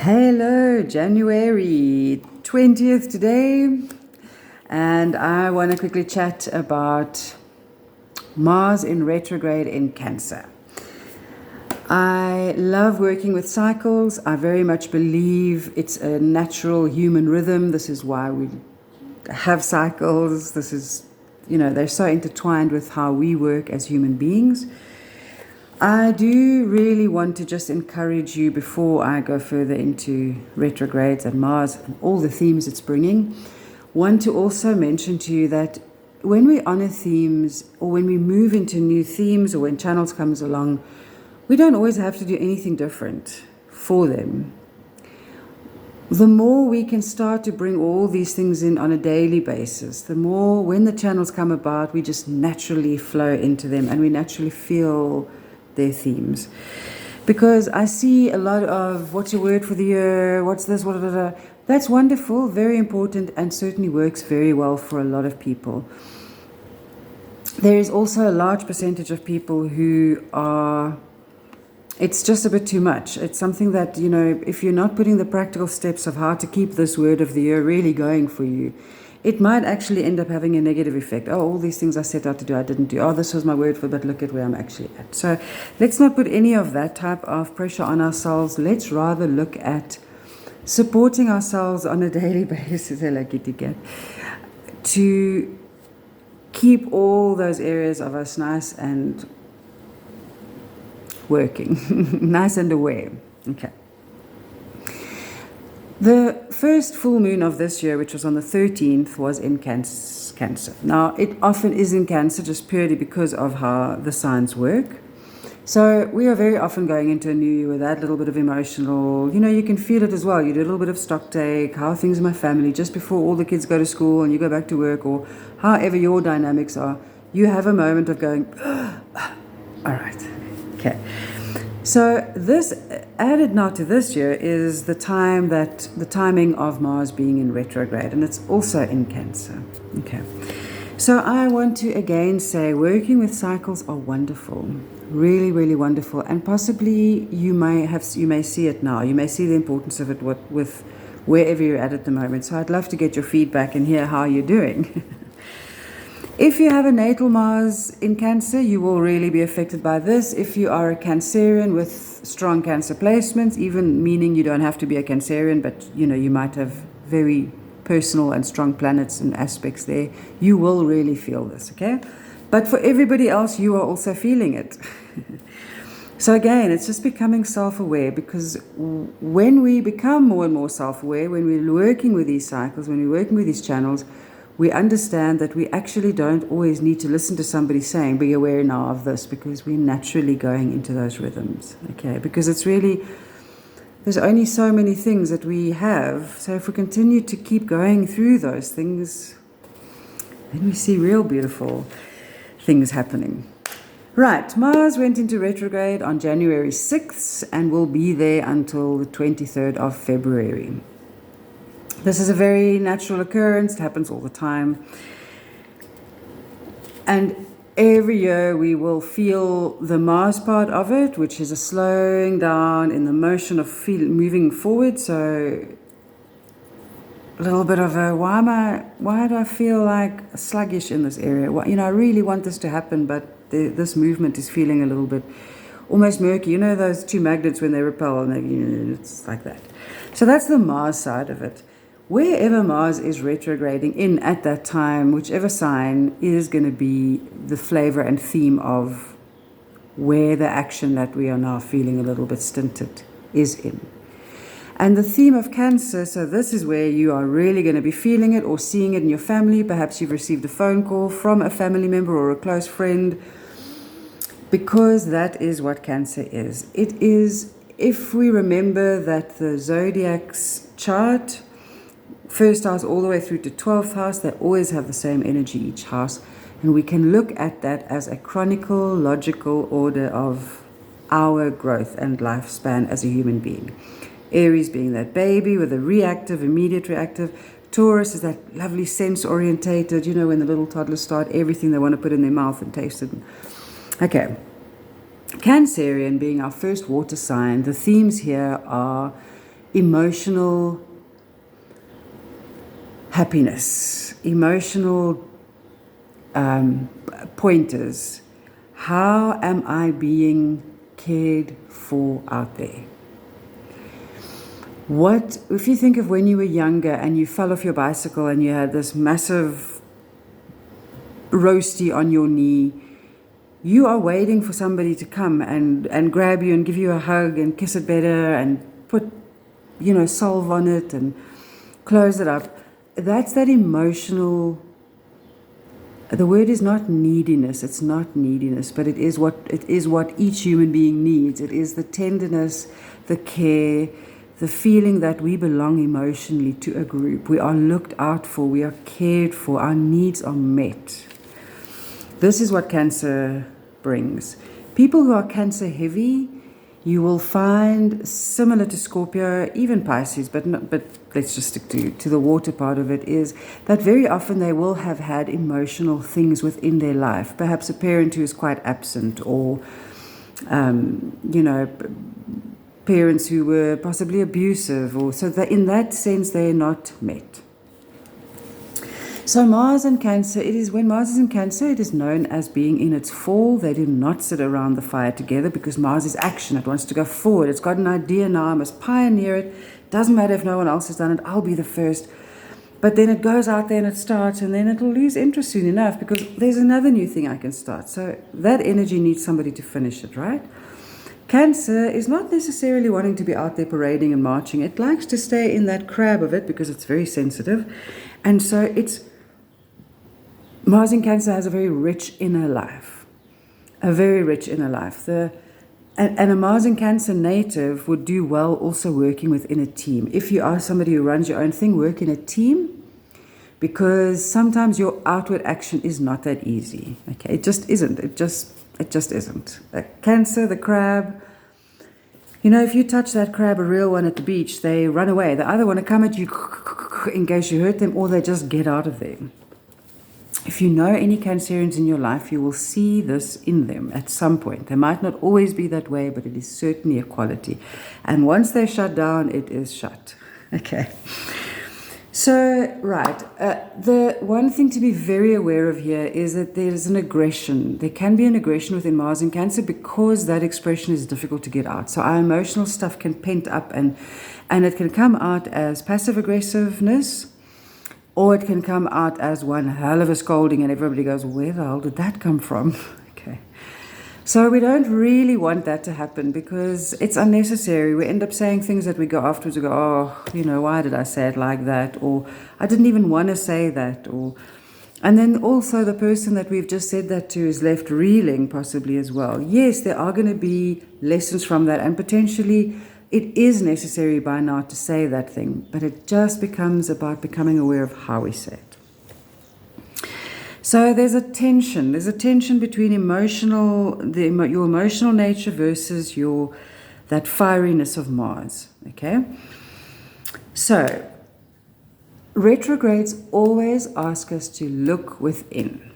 Hello, January 20th today, and I want to quickly chat about Mars in retrograde in Cancer. I love working with cycles. I very much believe it's a natural human rhythm. This is why we have cycles. This is, they're so intertwined with how we work as human beings. I do really want to just encourage you before I go further into retrogrades and Mars and all the themes it's bringing. Want to also mention to you that when we honor themes or when we move into new themes or when channels comes along, we don't always have to do anything different for them. The more we can start to bring all these things in on a daily basis, the more when the channels come about, we just naturally flow into them and we naturally feel their themes. Because I see a lot of what's your word for the year, what's this, what, that's wonderful, very important, and certainly works very well for a lot of people. There is also a large percentage of people who are, it's just a bit too much. It's something that, if you're not putting the practical steps of how to keep this word of the year really going for you, it might actually end up having a negative effect. Oh, all these things I set out to do, I didn't do. Oh, this was my word for, but look at where I'm actually at. So let's not put any of that type of pressure on ourselves. Let's rather look at supporting ourselves on a daily basis, to keep all those areas of us nice and working, nice and aware. Okay. The first full moon of this year, which was on the 13th, was in Cancer. Now, it often is in Cancer just purely because of how the signs work. So we are very often going into a new year with that little bit of emotional, you can feel it as well. You do a little bit of stock take, how are things in my family, just before all the kids go to school and you go back to work, or however your dynamics are, you have a moment of going, all right, okay. So this, added now to this year, is the timing of Mars being in retrograde, and it's also in Cancer. Okay. So I want to again say, working with cycles are wonderful, really, really wonderful, and possibly you may see it now. You may see the importance of it with wherever you're at the moment. So I'd love to get your feedback and hear how you're doing. If you have a natal Mars in Cancer, you will really be affected by this. If you are a Cancerian with strong Cancer placements, even meaning you don't have to be a Cancerian, but you might have very personal and strong planets and aspects there, you will really feel this, okay? But for everybody else, you are also feeling it. So again, it's just becoming self-aware, because when we become more and more self-aware, when we're working with these cycles, when we're working with these channels, we understand that we actually don't always need to listen to somebody saying, be aware now of this, because we're naturally going into those rhythms, okay? Because it's really, there's only so many things that we have. So if we continue to keep going through those things, then we see real beautiful things happening. Right, Mars went into retrograde on January 6th and will be there until the 23rd of February. This is a very natural occurrence. It happens all the time. And every year we will feel the Mars part of it, which is a slowing down in the motion of moving forward. So a little bit of a, why do I feel like sluggish in this area? I really want this to happen, but this movement is feeling a little bit almost murky. Those two magnets when they repel, and it's like that. So that's the Mars side of it. Wherever Mars is retrograding in at that time, whichever sign, is going to be the flavor and theme of where the action that we are now feeling a little bit stinted is in. And the theme of Cancer, so this is where you are really going to be feeling it or seeing it in your family. Perhaps you've received a phone call from a family member or a close friend, because that is what Cancer is. It is, if we remember that the zodiac's chart, first house all the way through to 12th house, they always have the same energy, each house. And we can look at that as a chronicle, logical order of our growth and lifespan as a human being. Aries being that baby with a reactive, immediate reactive. Taurus is that lovely sense-orientated, when the little toddlers start everything they want to put in their mouth and taste it. Okay. Cancerian being our first water sign, the themes here are emotional happiness, emotional pointers. How am I being cared for out there? What, if you think of when you were younger and you fell off your bicycle and you had this massive roasty on your knee, you are waiting for somebody to come and grab you and give you a hug and kiss it better and put, salve on it and close it up. That's that emotional. The word is not neediness. It's not neediness, but it is what each human being needs. It is the tenderness, the care, the feeling that we belong emotionally to a group. We are looked out for. We are cared for. Our needs are met. This is what Cancer brings. People who are Cancer heavy, you will find, similar to Scorpio, even Pisces, but let's just stick to the water part of it, is that very often they will have had emotional things within their life. Perhaps a parent who is quite absent, or, parents who were possibly abusive, or so that in that sense they're not met. So Mars and Cancer, when Mars is in Cancer, it is known as being in its fall. They do not sit around the fire together because Mars is action. It wants to go forward. It's got an idea now. I must pioneer it. Doesn't matter if no one else has done it. I'll be the first. But then it goes out there and it starts, and then it'll lose interest soon enough because there's another new thing I can start. So that energy needs somebody to finish it, right? Cancer is not necessarily wanting to be out there parading and marching. It likes to stay in that crab of it because it's very sensitive. And so Mars in Cancer has a very rich inner life. A very rich inner life. And a Mars in Cancer native would do well also working within a team. If you are somebody who runs your own thing, work in a team, because sometimes your outward action is not that easy. Okay, it just isn't. It just isn't. Cancer, the crab, if you touch that crab, a real one at the beach, they run away. They either want to come at you in case you hurt them, or they just get out of there. If you know any Cancerians in your life, you will see this in them at some point. They might not always be that way, but it is certainly a quality. And once they shut down, it is shut. Okay. So, right. The one thing to be very aware of here is that there is an aggression. There can be an aggression within Mars in Cancer because that expression is difficult to get out. So our emotional stuff can pent up and it can come out as passive aggressiveness, or it can come out as one hell of a scolding and everybody goes, where the hell did that come from? Okay. So we don't really want that to happen because it's unnecessary. We end up saying things that we go afterwards, we go, oh, why did I say it like that? Or I didn't even want to say that. And then also the person that we've just said that to is left reeling possibly as well. Yes, there are going to be lessons from that, and potentially it is necessary by now to say that thing, but it just becomes about becoming aware of how we say it. So there's a tension. There's a tension between your emotional nature versus that fieriness of Mars. Okay. So retrogrades always ask us to look within.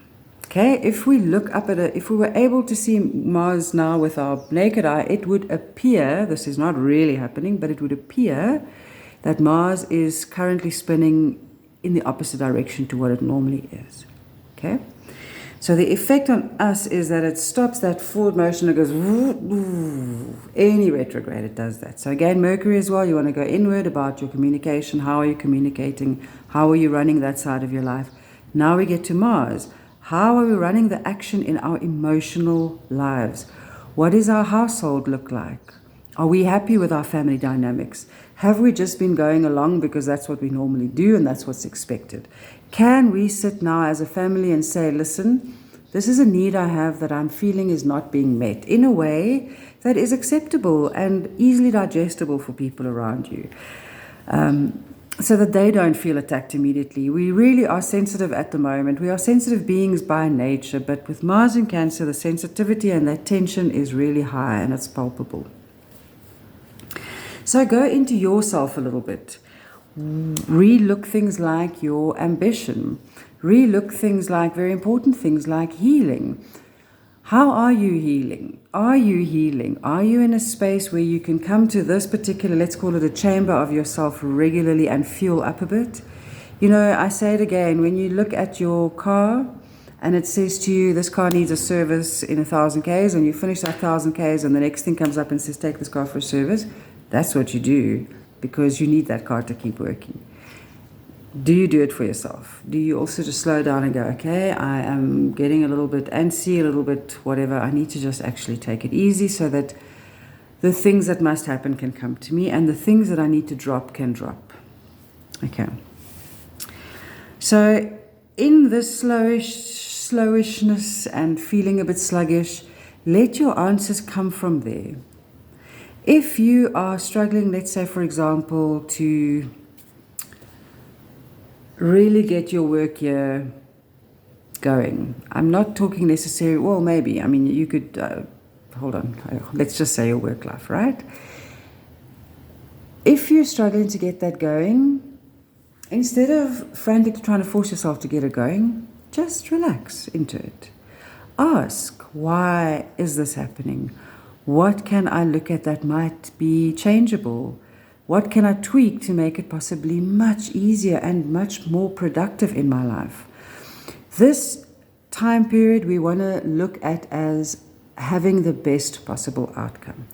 Okay, if we look up if we were able to see Mars now with our naked eye, it would appear, this is not really happening, but it would appear that Mars is currently spinning in the opposite direction to what it normally is. Okay, so the effect on us is that it stops that forward motion. It goes, any retrograde, it does that. So again, Mercury as well, you want to go inward about your communication. How are you communicating? How are you running that side of your life? Now we get to Mars. How are we running the action in our emotional lives? What does our household look like? Are we happy with our family dynamics? Have we just been going along because that's what we normally do and that's what's expected? Can we sit now as a family and say, listen, this is a need I have that I'm feeling is not being met in a way that is acceptable and easily digestible for people around you? So that they don't feel attacked immediately. We really are sensitive at the moment. We are sensitive beings by nature, but with Mars in Cancer, the sensitivity and that tension is really high and it's palpable. So go into yourself a little bit. Relook things like your ambition. Relook things like very important things like healing. How are you healing? Are you healing? Are you in a space where you can come to this particular, let's call it a chamber of yourself regularly and fuel up a bit? You know, I say it again, when you look at your car and it says to you, this car needs a service in 1,000 Ks, and you finish that 1,000 Ks and the next thing comes up and says, take this car for a service, that's what you do because you need that car to keep working. Do you do it for yourself? Do you also just slow down and go, okay, I am getting a little bit antsy, a little bit whatever, I need to just actually take it easy so that the things that must happen can come to me and the things that I need to drop can drop. Okay. So in this slowishness and feeling a bit sluggish, let your answers come from there. If you are struggling, let's say, for example, to really get your work year going. I'm not talking necessarily, well, maybe. I mean, you could, hold on, let's just say your work life, right? If you're struggling to get that going, instead of frantically trying to force yourself to get it going, just relax into it. Ask, why is this happening? What can I look at that might be changeable? What can I tweak to make it possibly much easier and much more productive in my life? This time period we want to look at as having the best possible outcome.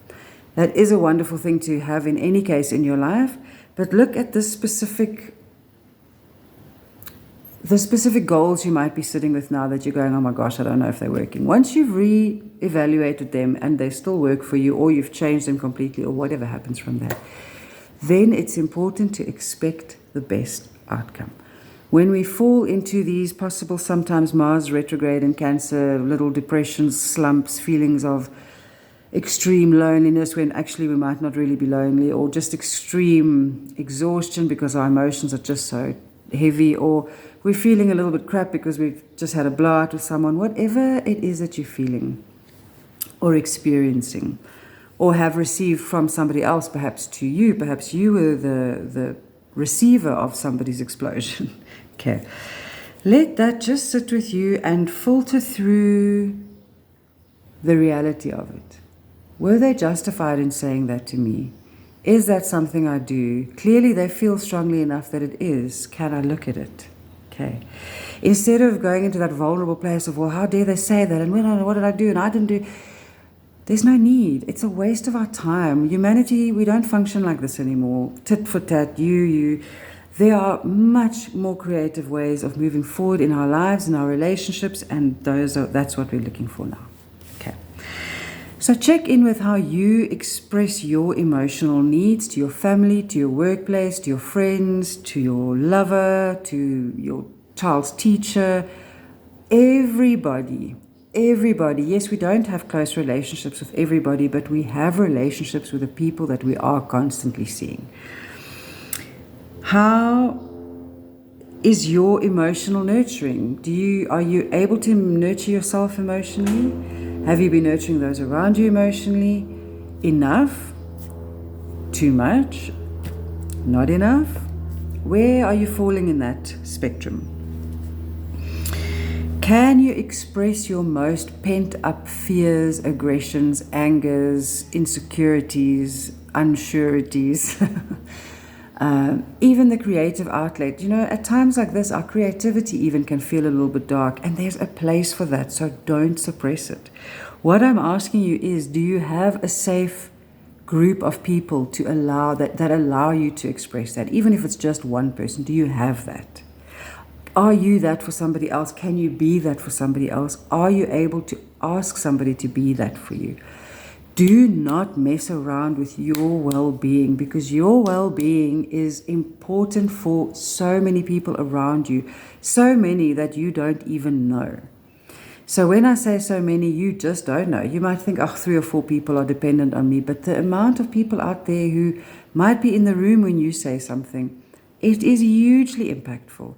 That is a wonderful thing to have in any case in your life, but look at the specific goals you might be sitting with now that you're going, oh my gosh, I don't know if they're working. Once you've re-evaluated them and they still work for you, or you've changed them completely, or whatever happens from that, then it's important to expect the best outcome. When we fall into these possible, sometimes Mars retrograde in Cancer, little depressions, slumps, feelings of extreme loneliness when actually we might not really be lonely, or just extreme exhaustion because our emotions are just so heavy, or we're feeling a little bit crap because we've just had a blowout with someone, whatever it is that you're feeling or experiencing, or have received from somebody else, perhaps to you. Perhaps you were the receiver of somebody's explosion. Okay. Let that just sit with you and filter through the reality of it. Were they justified in saying that to me? Is that something I do? Clearly they feel strongly enough that it is. Can I look at it? Okay. Instead of going into that vulnerable place of, well, how dare they say that? And what did I do? And I didn't do. There's no need. It's a waste of our time. Humanity, we don't function like this anymore. Tit for tat, you. There are much more creative ways of moving forward in our lives, in our relationships, and that's what we're looking for now. Okay. So check in with how you express your emotional needs to your family, to your workplace, to your friends, to your lover, to your child's teacher, everybody. Yes, we don't have close relationships with everybody, but we have relationships with the people that we are constantly seeing. How is your emotional nurturing? Are you able to nurture yourself emotionally? Have you been nurturing those around you emotionally? Enough? Too much? Not enough? Where are you falling in that spectrum? Can you express your most pent-up fears, aggressions, angers, insecurities, unsureties? Even the creative outlet. You know, at times like this, our creativity even can feel a little bit dark, and there's a place for that, so don't suppress it. What I'm asking you is, do you have a safe group of people to allow that allow you to express that? Even if it's just one person, do you have that? Are you that for somebody else? Can you be that for somebody else? Are you able to ask somebody to be that for you? Do not mess around with your well-being, because your well-being is important for so many people around you, so many that you don't even know. So when I say so many, you just don't know. You might think, 3 or 4 people are dependent on me, but the amount of people out there who might be in the room when you say something, it is hugely impactful.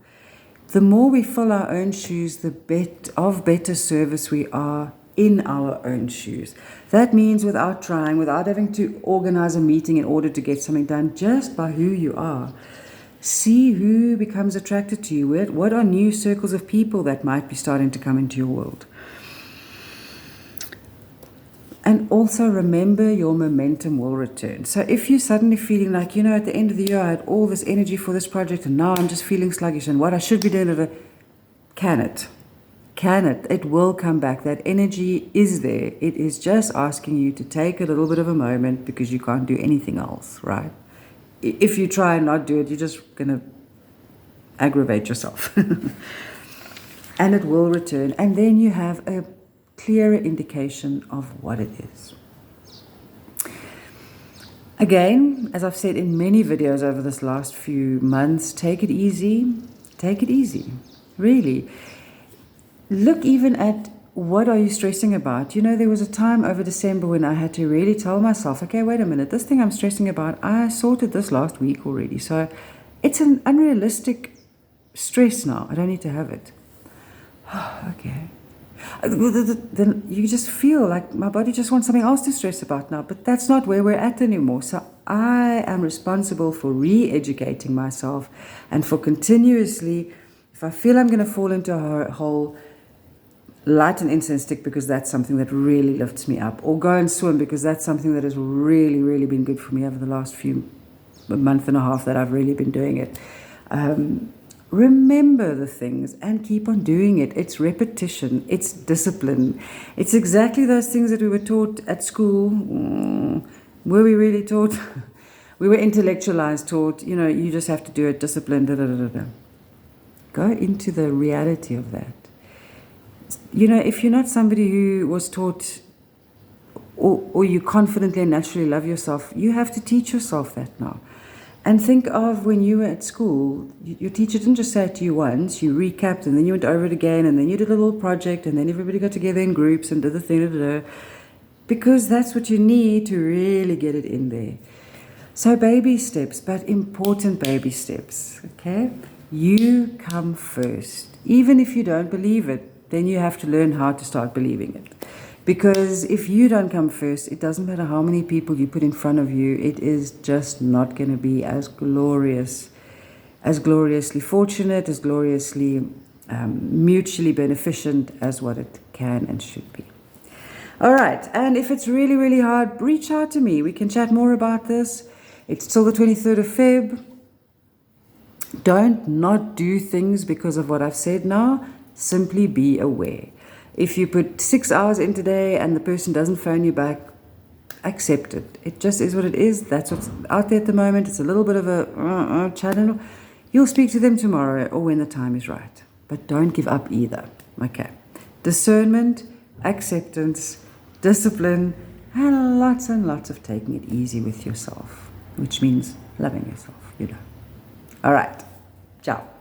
The more we fill our own shoes, the better service we are in our own shoes. That means without trying, without having to organize a meeting in order to get something done, just by who you are. See who becomes attracted to you. What are new circles of people that might be starting to come into your world? And also remember, your momentum will return. So if you're suddenly feeling like, at the end of the year, I had all this energy for this project, and now I'm just feeling sluggish, and what I should be doing, can it. It will come back. That energy is there. It is just asking you to take a little bit of a moment, because you can't do anything else, right? If you try and not do it, you're just going to aggravate yourself. And it will return. And then you have a clearer indication of what it is. Again, as I've said in many videos over this last few months, take it easy. Take it easy. Really. Look even at, what are you stressing about? There was a time over December when I had to really tell myself, okay, wait a minute, this thing I'm stressing about, I sorted this last week already. So it's an unrealistic stress now. I don't need to have it. Okay. Then you just feel like my body just wants something else to stress about now, but that's not where we're at anymore. So I am responsible for re-educating myself, and for continuously, if I feel I'm going to fall into a hole, light an incense stick, because that's something that really lifts me up, or go and swim, because that's something that has really, really been good for me over the last month and a half that I've really been doing it. Remember the things and keep on doing it. It's repetition. It's discipline. It's exactly those things that we were taught at school. Were we really taught? We were intellectualized, taught, you just have to do it, discipline, Go into the reality of that. If you're not somebody who was taught, or you confidently and naturally love yourself, you have to teach yourself that now. And think of when you were at school, your teacher didn't just say it to you once, you recapped, and then you went over it again, and then you did a little project, and then everybody got together in groups and did the thing, because that's what you need to really get it in there. So baby steps, but important baby steps, okay? You come first. Even if you don't believe it, then you have to learn how to start believing it. Because if you don't come first, it doesn't matter how many people you put in front of you, it is just not going to be as gloriously fortunate, as gloriously mutually beneficent as what it can and should be. All right, and if it's really, really hard, reach out to me. We can chat more about this. It's till the 23rd of Feb. Don't not do things because of what I've said now. Simply be aware. If you put 6 hours in today and the person doesn't phone you back, accept it. It just is what it is. That's what's out there at the moment. It's a little bit of a challenge. You'll speak to them tomorrow or when the time is right. But don't give up either. Okay. Discernment, acceptance, discipline, and lots of taking it easy with yourself, which means loving yourself, All right. Ciao.